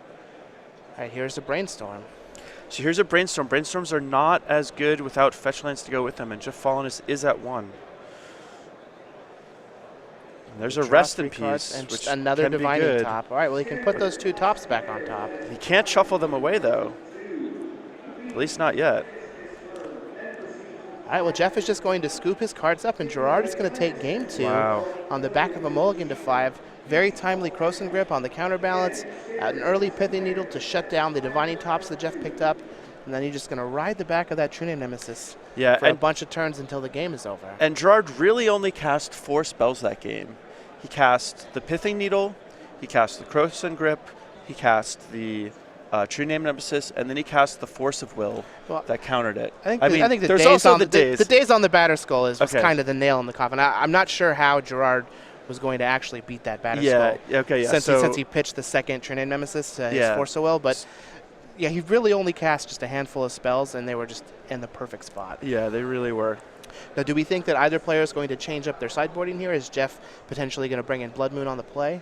Speaker 1: All right, here's a Brainstorm.
Speaker 2: So here's a Brainstorm. Brainstorms are not as good without fetch lands to go with them, and Jeff Folinus is at 1. And there's a Rest in Peace,
Speaker 1: and
Speaker 2: which
Speaker 1: another
Speaker 2: can be
Speaker 1: Divining
Speaker 2: good.
Speaker 1: Top. All right, well, he can put those 2 tops back on top.
Speaker 2: He can't shuffle them away, though. At least not yet.
Speaker 1: All right, well, Jeff is just going to scoop his cards up, and Gerard is going to take game 2 on the back of a mulligan to 5. Very timely Croson Grip on the counterbalance, an early Pithing Needle to shut down the Divining Tops that Jeff picked up, and then he's just going to ride the back of that True Name Nemesis for a bunch of turns until the game is over.
Speaker 2: And Gerard really only cast 4 spells that game. He cast the Pithing Needle, he cast the Croson Grip, he cast the True Name Nemesis, and then he cast the Force of Will that countered it.
Speaker 1: I think the
Speaker 2: there's
Speaker 1: days
Speaker 2: also
Speaker 1: on
Speaker 2: the days.
Speaker 1: The days on the Batterskull is
Speaker 2: Okay.
Speaker 1: kind of the nail in the coffin. I'm not sure how Gerard was going to actually beat that Batterskull. Since he pitched the second True Name Nemesis to his Force of Will, but yeah, he really only cast just a handful of spells, and they were just in the perfect spot.
Speaker 2: Yeah, they really were.
Speaker 1: Now, do we think that either player is going to change up their sideboarding here? Is Jeff potentially going to bring in Blood Moon on the play?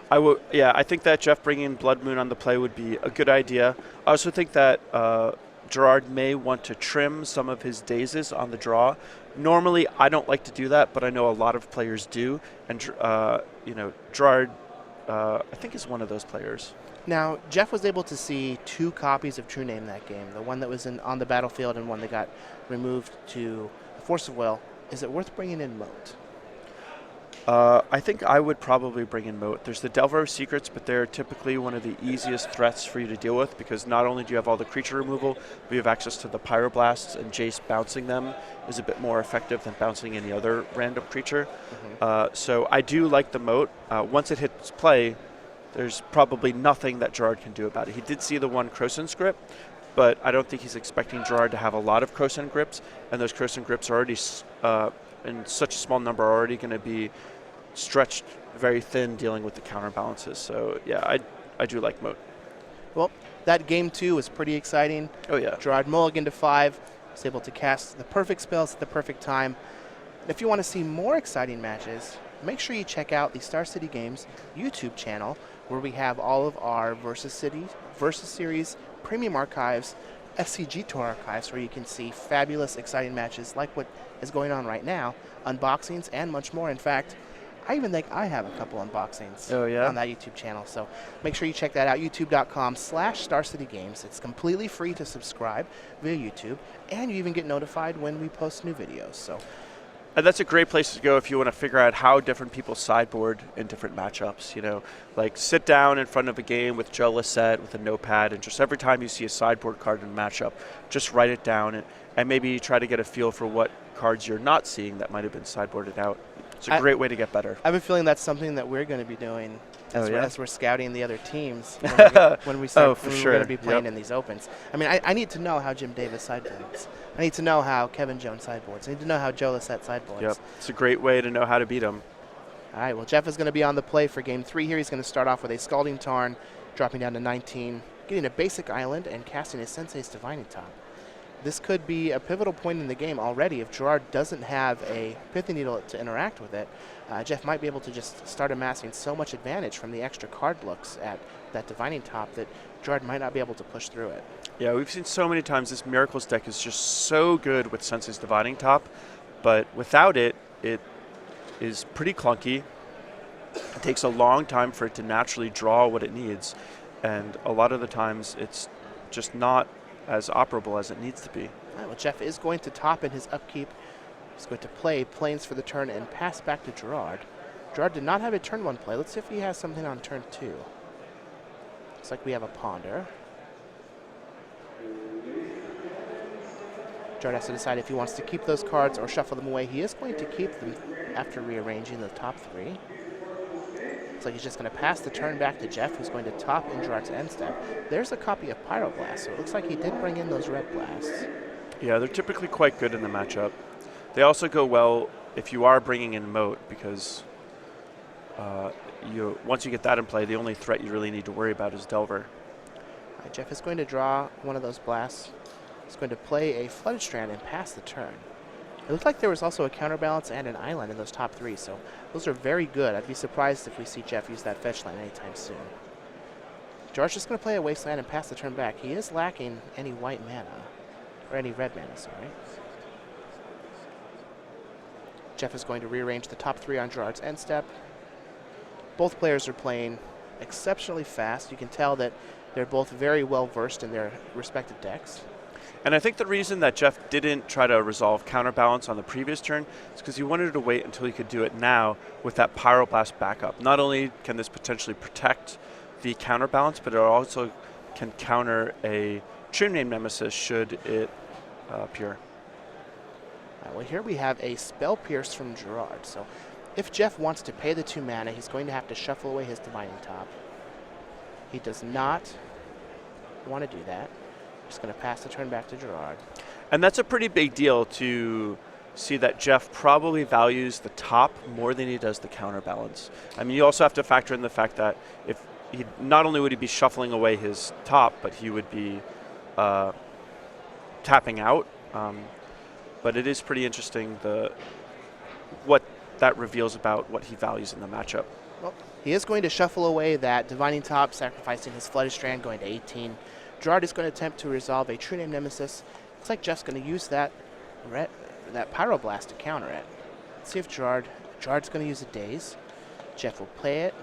Speaker 2: I think that Jeff bringing Blood Moon on the play would be a good idea. I also think that Gerard may want to trim some of his dazes on the draw. Normally, I don't like to do that, but I know a lot of players do. And Gerard I think is one of those players.
Speaker 1: Now, Jeff was able to see 2 copies of True Name that game, the one that was on the battlefield and one that got removed to Force of Will. Is it worth bringing in Moat?
Speaker 2: I think I would probably bring in Moat. There's the Delver Secrets, but they're typically one of the easiest threats for you to deal with because not only do you have all the creature removal, but you have access to the Pyroblasts, and Jace bouncing them is a bit more effective than bouncing any other random creature. So I do like the Moat. Once it hits play, there's probably nothing that Gerard can do about it. He did see the one Croson script, but I don't think he's expecting Gerard to have a lot of Croson grips, and those Croson grips are already in such a small number are already going to be stretched very thin dealing with the counterbalances. So yeah, I do like Moat.
Speaker 1: Well, that game 2 was pretty exciting.
Speaker 2: Oh yeah.
Speaker 1: Gerard mulliganed to 5, was able to cast the perfect spells at the perfect time. If you want to see more exciting matches, make sure you check out the Star City Games YouTube channel, where we have all of our Versus Series, Premium Archives, SCGWOR archives, where you can see fabulous, exciting matches like what is going on right now, unboxings, and much more. In fact, I even think I have a couple unboxings on that YouTube channel. So make sure you check that out, youtube.com/StarCityGames. It's completely free to subscribe via YouTube, and you even get notified when we post new videos. So.
Speaker 2: And that's a great place to go if you want to figure out how different people sideboard in different matchups. You know, like sit down in front of a game with Joe Lissette with a notepad, and just every time you see a sideboard card in a matchup, just write it down and maybe try to get a feel for what cards you're not seeing that might have been sideboarded out. It's a great way to get better.
Speaker 1: I have a feeling that's something that we're going to be doing as we're scouting the other teams when we're going to be playing in these opens. I mean, I need to know how Jim Davis sideboards. I need to know how Kevin Jones sideboards. I need to know how Joe Lissette sideboards.
Speaker 2: Yep, it's a great way to know how to beat them.
Speaker 1: All right, well, Jeff is going to be on the play for Game 3 here. He's going to start off with a Scalding Tarn, dropping down to 19, getting a basic island, and casting his Sensei's Divining Top. This could be a pivotal point in the game already. If Gerard doesn't have a Pithing Needle to interact with it, Jeff might be able to just start amassing so much advantage from the extra card looks at that Divining Top that Gerard might not be able to push through it.
Speaker 2: Yeah, we've seen so many times this Miracles deck is just so good with Sensei's Divining Top, but without it, it is pretty clunky. It takes a long time for it to naturally draw what it needs, and a lot of the times it's just not as operable as it needs to be.
Speaker 1: All right, well, Jeff is going to top in his upkeep. He's going to play Plains for the turn and pass back to Gerard. Gerard did not have a turn 1 play. Let's see if he has something on turn 2. Looks like we have a Ponder. Gerard has to decide if he wants to keep those cards or shuffle them away. He is going to keep them after rearranging the top 3. Looks like he's just going to pass the turn back to Jeff, who's going to top in Gerard's end step. There's a copy of Pyroblast, so it looks like he did bring in those red blasts.
Speaker 2: Yeah, they're typically quite good in the matchup. They also go well if you are bringing in Moat, because once you get that in play, the only threat you really need to worry about is Delver.
Speaker 1: Jeff is going to draw one of those blasts. He's going to play a Flooded Strand and pass the turn. It looked like there was also a counterbalance and an island in those top 3, so those are very good. I'd be surprised if we see Jeff use that fetch land anytime soon. George's just going to play a Wasteland and pass the turn back. He is lacking any white mana, or any red mana, sorry. Jeff is going to rearrange the top 3 on Gerard's end step. Both players are playing exceptionally fast. You can tell that they're both very well versed in their respective decks.
Speaker 2: And I think the reason that Jeff didn't try to resolve Counterbalance on the previous turn is because he wanted to wait until he could do it now with that Pyroblast backup. Not only can this potentially protect the Counterbalance, but it also can counter a True Name Nemesis should it appear.
Speaker 1: Well, here we have a Spell Pierce from Gerard. So if Jeff wants to pay the 2 mana, he's going to have to shuffle away his Divining Top. He does not want to do that. Just going to pass the turn back to Gerard.
Speaker 2: And that's a pretty big deal to see that Jeff probably values the top more than he does the counterbalance. I mean, you also have to factor in the fact that if he not only would he be shuffling away his top, but he would be tapping out. But it is pretty interesting what that reveals about what he values in the matchup.
Speaker 1: Well, he is going to shuffle away that Divining Top, sacrificing his Flooded Strand, going to 18. Gerard is going to attempt to resolve a True Name Nemesis. Looks like Jeff's going to use that Pyroblast to counter it. Let's see if Gerard's going to use a Daze. Jeff will play it.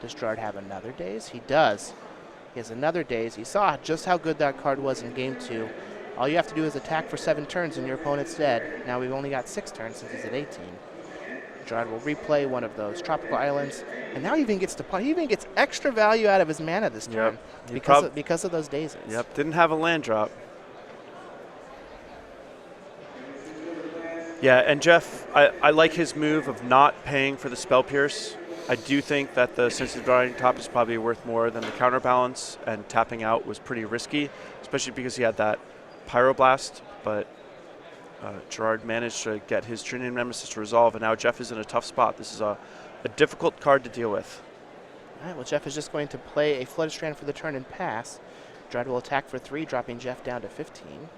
Speaker 1: Does Gerard have another Daze? He does. He has another Daze. You saw just how good that card was in Game 2. All you have to do is attack for 7 turns and your opponent's dead. Now we've only got 6 turns since he's at 18. Gerard will replay one of those tropical islands, and now he even gets he even gets extra value out of his mana this turn because of those Dazes.
Speaker 2: Yep, didn't have a land drop. Yeah, and Jeff, I like his move of not paying for the Spell Pierce. I do think that the Sensitive Drawing Top is probably worth more than the Counterbalance, and tapping out was pretty risky, especially because he had that Pyroblast, but Gerard managed to get his True Name Nemesis to resolve, and now Jeff is in a tough spot. This is a difficult card to deal with.
Speaker 1: All right, well, Jeff is just going to play a Flooded Strand for the turn and pass. Gerard will attack for 3, dropping Jeff down to 15.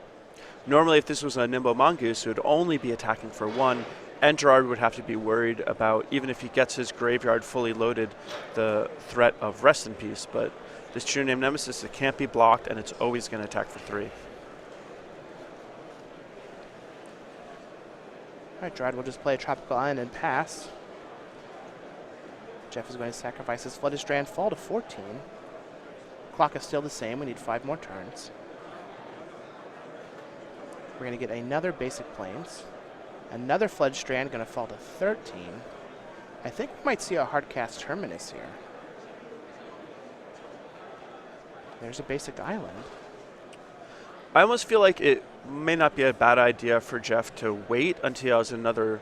Speaker 2: Normally, if this was a Nimbo Mongoose, it would only be attacking for 1, and Gerard would have to be worried about, even if he gets his graveyard fully loaded, the threat of Rest in Peace. But this True Name Nemesis, it can't be blocked, and it's always going to attack for 3.
Speaker 1: All right, Gerard will just play a Tropical Island and pass. Jeff is going to sacrifice his Flooded Strand, fall to 14. Clock is still the same. We need 5 more turns. We're going to get another Basic Plains. Another Flooded Strand going to fall to 13. I think we might see a Hardcast Terminus here. There's a Basic Island.
Speaker 2: I almost feel like it may not be a bad idea for Jeff to wait until he has another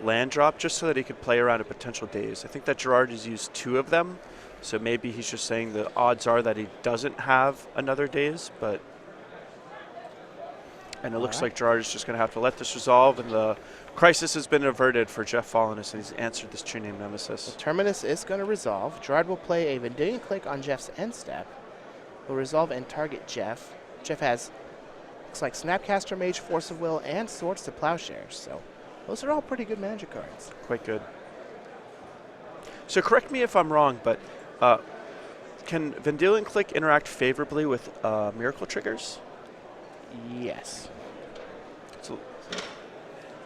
Speaker 2: land drop, just so that he could play around a potential Daze. I think that Gerard has used 2 of them, so maybe he's just saying the odds are that he doesn't have another Daze, but... And it looks like Gerard is just going to have to let this resolve, and the crisis has been averted for Jeff Folinus, and he's answered this True Name Nemesis.
Speaker 1: The Terminus is going to resolve. Gerard will play a Vendilion Click on Jeff's end step. Will resolve and target Jeff. Jeff has, looks like Snapcaster Mage, Force of Will, and Swords to Plowshares. So those are all pretty good Magic cards.
Speaker 2: Quite good. So correct me if I'm wrong, but can Vendilion Click interact favorably with Miracle Triggers?
Speaker 1: Yes.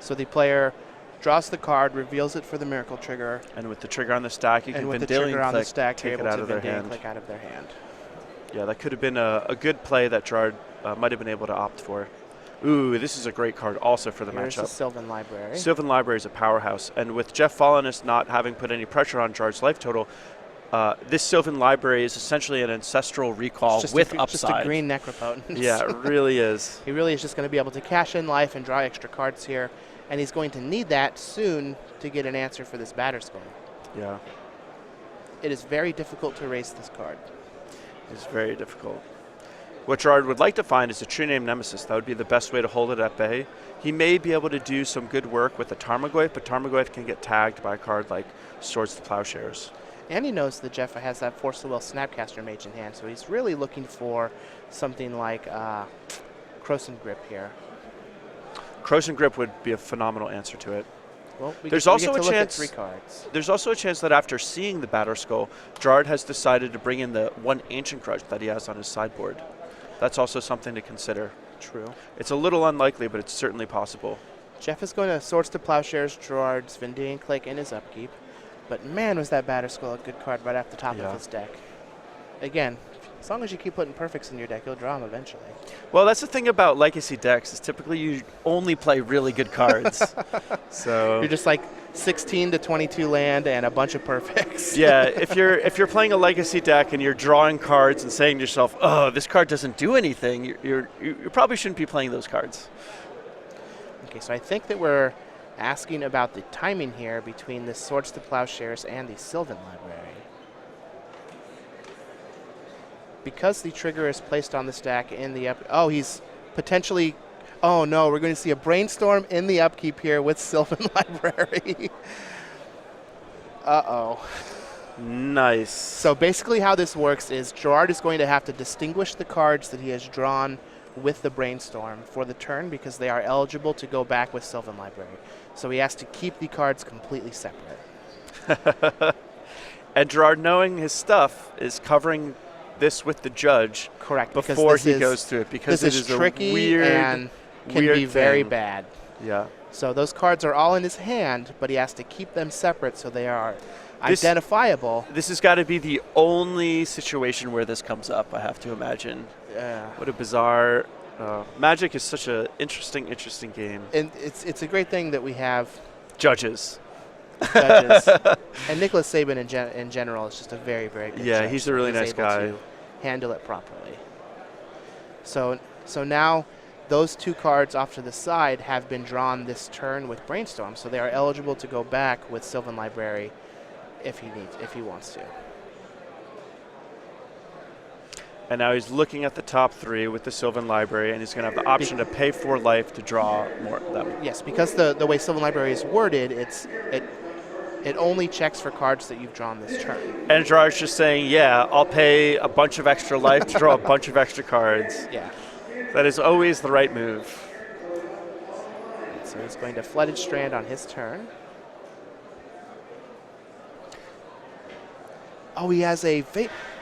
Speaker 1: So the player draws the card, reveals it for the Miracle Trigger.
Speaker 2: And with the trigger on the stack, you can
Speaker 1: Vendilion Click, take it out of their hand. Click out of their hand.
Speaker 2: Yeah, that could have been a good play that Gerard might have been able to opt for. Ooh, this is a great card also for the
Speaker 1: Here's
Speaker 2: matchup.
Speaker 1: The Sylvan Library.
Speaker 2: Sylvan Library is a powerhouse. And with Jeff Folinus not having put any pressure on Gerard's life total, this Sylvan Library is essentially an ancestral recall with upside.
Speaker 1: Just a green Necropotent.
Speaker 2: Yeah, it really is.
Speaker 1: He really is just going to be able to cash in life and draw extra cards here. And he's going to need that soon to get an answer for this Batterskull.
Speaker 2: Yeah.
Speaker 1: It is very difficult to erase this card.
Speaker 2: It's very difficult. What Gerard would like to find is a True Name Nemesis. That would be the best way to hold it at bay. He may be able to do some good work with a Tarmogoyf, but Tarmogoyf can get tagged by a card like Swords to Plowshares.
Speaker 1: And he knows that Jeff has that Force of Will Snapcaster Mage in hand, so he's really looking for something like Croson Grip here.
Speaker 2: Croson Grip would be a phenomenal answer to it.
Speaker 1: Well,
Speaker 2: there's also a chance.
Speaker 1: Look at 3 cards.
Speaker 2: There's also a chance that after seeing the Batterskull, Gerard has decided to bring in the 1 Ancient Grudge that he has on his sideboard. That's also something to consider.
Speaker 1: True.
Speaker 2: It's a little unlikely, but it's certainly possible.
Speaker 1: Jeff is going to Swords to Plowshares, Gerard's Vendilion Click in his upkeep. But man, was that Batterskull a good card right off the top of his deck. Again, as long as you keep putting perfects in your deck, you'll draw them eventually.
Speaker 2: Well, that's the thing about Legacy decks, is typically you only play really good cards. So
Speaker 1: you're just like 16 to 22 land and a bunch of perfects.
Speaker 2: Yeah, if you're playing a Legacy deck and you're drawing cards and saying to yourself, "Oh, this card doesn't do anything," you probably shouldn't be playing those cards.
Speaker 1: Okay, so I think that we're asking about the timing here between the Swords to Plowshares and the Sylvan Library. Because the trigger is placed on the stack in the he's potentially, oh no, we're going to see a Brainstorm in the upkeep here with Sylvan Library. Uh-oh.
Speaker 2: Nice.
Speaker 1: So basically how this works is Gerard is going to have to distinguish the cards that he has drawn with the Brainstorm for the turn because they are eligible to go back with Sylvan Library. So he has to keep the cards completely separate.
Speaker 2: And Gerard, knowing his stuff, is covering this with the judge.
Speaker 1: Correct.
Speaker 2: Before he goes through it, because
Speaker 1: this is tricky and can be very bad.
Speaker 2: Yeah.
Speaker 1: So those cards are all in his hand, but he has to keep them separate so they are identifiable.
Speaker 2: This has got to be the only situation where this comes up, I have to imagine.
Speaker 1: Yeah.
Speaker 2: What a bizarre... Magic is such an interesting game.
Speaker 1: And it's a great thing that we have
Speaker 2: Judges.
Speaker 1: And Nicholas Saban in general is just a very, very good judge.
Speaker 2: He's a really nice guy.
Speaker 1: To handle it properly. So now those two cards off to the side have been drawn this turn with Brainstorm, so they are eligible to go back with Sylvan Library if he wants to.
Speaker 2: And now he's looking at the top 3 with the Sylvan Library, and he's going to have the option to pay 4 life to draw more of them.
Speaker 1: Yes, because the way Sylvan Library is worded, it only checks for cards that you've drawn this turn.
Speaker 2: And Gerard's just saying, yeah, I'll pay a bunch of extra life to draw a bunch of extra cards.
Speaker 1: Yeah.
Speaker 2: That is always the right move.
Speaker 1: So he's going to Flooded Strand on his turn. Oh, he has he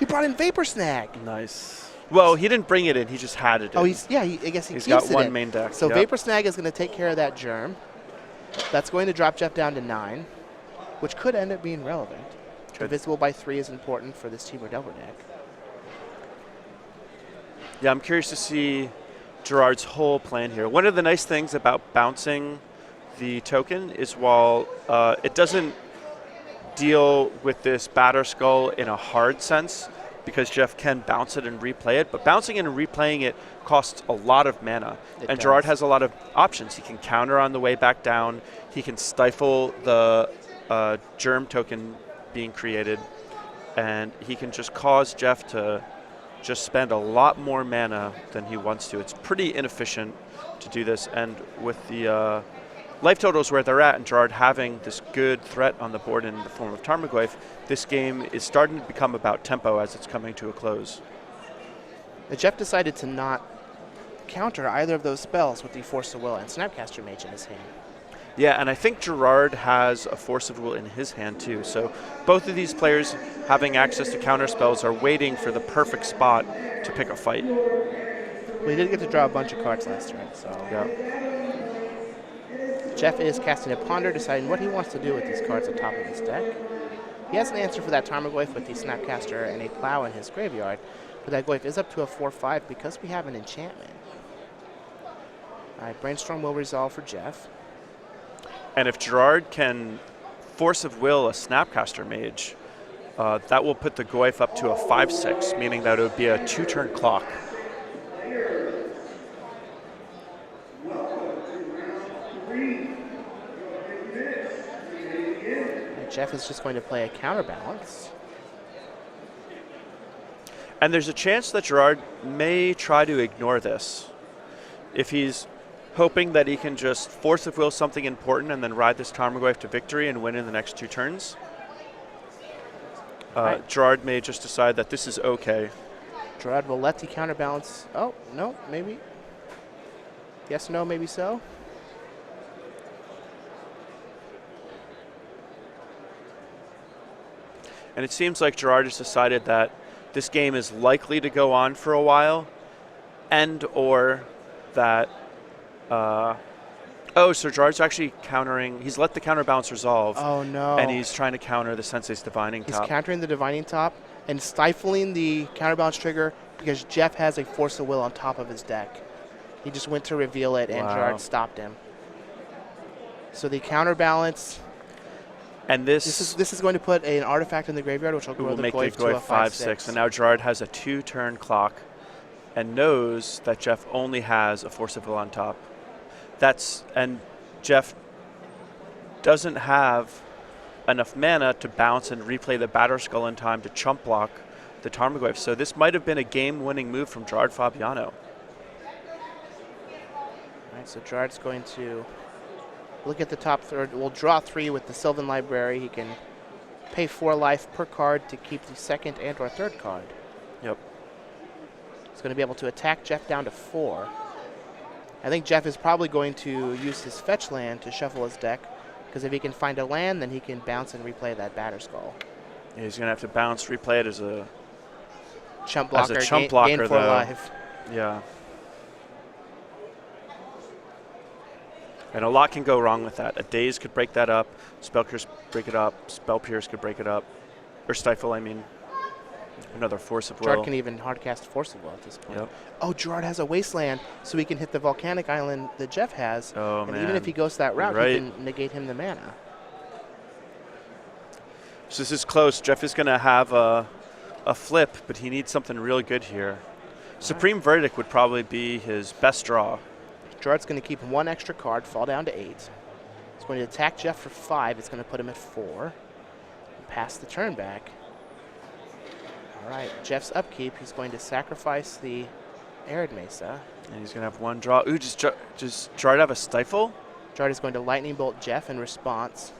Speaker 1: brought in Vapor Snag.
Speaker 2: Nice. Well, he didn't bring it in. He just had it in.
Speaker 1: Oh, I guess he's
Speaker 2: got
Speaker 1: it
Speaker 2: one
Speaker 1: in.
Speaker 2: main deck.
Speaker 1: So Vapor Snag is going to take care of that germ. That's going to drop Jeff down to 9, which could end up being relevant. Divisible by 3 is important for this Timur Delver deck.
Speaker 2: Yeah, I'm curious to see Gerard's whole plan here. One of the nice things about bouncing the token is while it doesn't deal with this batter skull in a hard sense, because Jeff can bounce it and replay it, but bouncing it and replaying it costs a lot of mana. And Gerard has a lot of options. He can counter on the way back down. He can stifle the germ token being created, and he can just cause Jeff to just spend a lot more mana than he wants to. It's pretty inefficient to do this, and with the life totals where they're at and Gerard having this good threat on the board in the form of Tarmogoyf, this game is starting to become about tempo as it's coming to a close.
Speaker 1: Jeff decided to not counter either of those spells with the Force of Will and Snapcaster Mage in his hand.
Speaker 2: Yeah, and I think Gerard has a Force of Will in his hand too. So both of these players having access to counter spells are waiting for the perfect spot to pick a fight.
Speaker 1: Well, he did get to draw a bunch of cards last turn, so.
Speaker 2: Yeah.
Speaker 1: Jeff is casting a Ponder, deciding what he wants to do with these cards on top of his deck. He has an answer for that Tarmogoyf with the Snapcaster and a Plow in his graveyard, but that Goyf is up to a 4/5 because we have an enchantment. All right, Brainstorm will resolve for Jeff.
Speaker 2: And if Gerard can Force of Will a Snapcaster Mage, that will put the Goyf up to a 5/6, meaning that it would be a 2-turn clock.
Speaker 1: Jeff is just going to play a Counterbalance.
Speaker 2: And there's a chance that Gerard may try to ignore this. If he's hoping that he can just Force of Will something important and then ride this Tarmogoyf to victory and win in the next 2 turns, Gerard may just decide that this is okay.
Speaker 1: Gerard will let the Counterbalance. Oh, no, maybe. Yes, no, maybe so.
Speaker 2: And it seems like Gerard has decided that this game is likely to go on for a while, and or that, so Gerard's actually countering, he's let the counterbalance resolve.
Speaker 1: Oh no.
Speaker 2: And he's trying to counter the Sensei's Divining Top.
Speaker 1: He's countering the Divining Top and stifling the Counterbalance trigger because Jeff has a Force of Will on top of his deck. He just went to reveal it and Gerard stopped him. So the Counterbalance...
Speaker 2: And this
Speaker 1: is going to put an artifact in the graveyard, which will grow the Goyf to a 5/6.
Speaker 2: And now Gerard has a 2-turn clock and knows that Jeff only has a Force of Will on top. And Jeff doesn't have enough mana to bounce and replay the Batter Skull in time to chump block the Tarmogoyf. So this might have been a game-winning move from Gerard Fabiano.
Speaker 1: All right, so Gerard's going to look at the top third. We'll draw 3 with the Sylvan Library. He can pay 4 life per card to keep the second and or third card.
Speaker 2: Yep.
Speaker 1: He's going to be able to attack Jeff down to 4. I think Jeff is probably going to use his fetch land to shuffle his deck, because if he can find a land, then he can bounce and replay that Batter Skull.
Speaker 2: Yeah, he's going to have to bounce, replay it as a
Speaker 1: chump blocker, gain 4 life.
Speaker 2: Yeah. And a lot can go wrong with that. A Daze could break that up. Spell Pierce break it up. Spell Pierce could break it up. Or Stifle, I mean. Another Force of Will.
Speaker 1: Gerard can even hardcast Force of Will at this point.
Speaker 2: Yep.
Speaker 1: Oh, Gerard has a Wasteland, so he can hit the Volcanic Island that Jeff has.
Speaker 2: Oh,
Speaker 1: and
Speaker 2: man.
Speaker 1: even if he goes that route,
Speaker 2: Right.
Speaker 1: he can negate him the mana.
Speaker 2: So this is close. Jeff is going to have a flip, but he needs something really good here. Supreme Verdict would probably be his best draw.
Speaker 1: Gerard's going to keep one extra card, fall down to 8. He's going to attack Jeff for 5. It's going to put him at 4. Pass the turn back. All right, Jeff's upkeep. He's going to sacrifice the Arid Mesa.
Speaker 2: And he's going to have one draw. Ooh, does Gerard have a Stifle?
Speaker 1: Gerard is going to Lightning Bolt Jeff in response,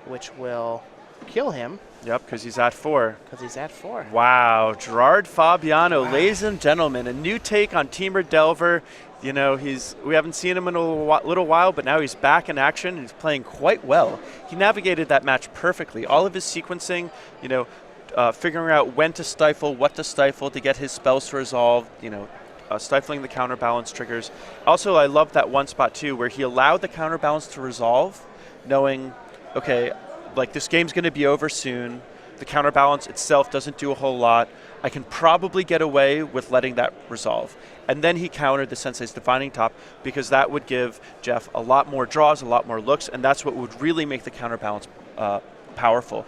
Speaker 1: which will kill him.
Speaker 2: Yep, because he's at 4.
Speaker 1: Because he's at 4.
Speaker 2: Wow, Gerard Fabiano, ladies and gentlemen, a new take on Teamer Delver. You know, we haven't seen him in a little while, but now he's back in action and he's playing quite well. He navigated that match perfectly. All of his sequencing, you know, figuring out when to stifle, what to stifle to get his spells to resolve, you know, stifling the counterbalance triggers. Also, I love that one spot too, where he allowed the counterbalance to resolve, knowing, okay, like this game's going to be over soon. The counterbalance itself doesn't do a whole lot. I can probably get away with letting that resolve. And then he countered the Sensei's Divining Top because that would give Jeff a lot more draws, a lot more looks, and that's what would really make the counterbalance powerful.